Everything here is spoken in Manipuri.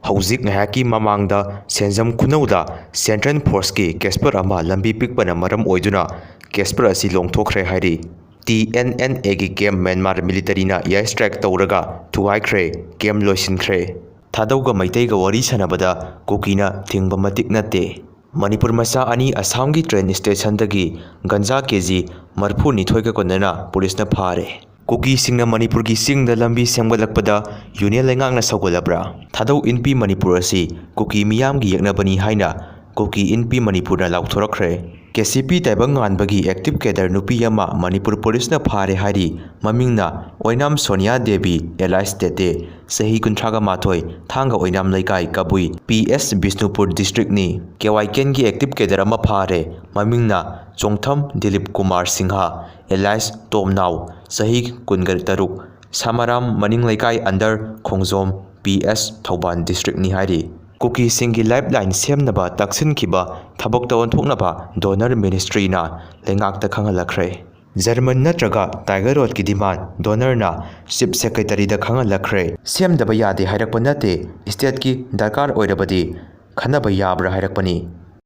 Houjik ngahaki mamangda senjam kunauda Central Force ki Casper ama lambi pikpana maram oiduna Casper asi Longthokhre hairi TNNA gi camp Myanmar military na air strike tawraga thuaikhre camp loisinkhre thadauga maitaiga wari sanabada kokina thingba matik nate Manipur masa ani Assam gi train station dagi ganja kg marphu nithoi ka konana police na phare Kuki singna Manipur gi singda lambi semgalakpada union lengang na sogolabra thadau inpi Manipur asi kuki miyam gi yaknabani haina kuki inpi Manipur na Longthokhre Kcp Taibanganba gi active Cadre Nupi ama Manipur police na phare hari mamingna Oinam Sonia Devi Elias Tete sahi kuntraga mathoi thanga Oinam laikai kabui PS Bisnupur district ni KYK gi active Cadre ama phare mamingna Chongtham Dilip Kumar Singha Elias Tomnau sahi kungar taruk Samaram Maning Laikai under Khongjom PS Thauban district ni hari Kuki singi lifeline semnaba taksin kiba thabok tawon thoknaba donor ministry na lengakta khangalakre German natraga Tiger Road ki demand donor na chief secretary da khangalakre semdaba yade hairakpa nate state ki darkar oirabadi khanaba yabra hairakpani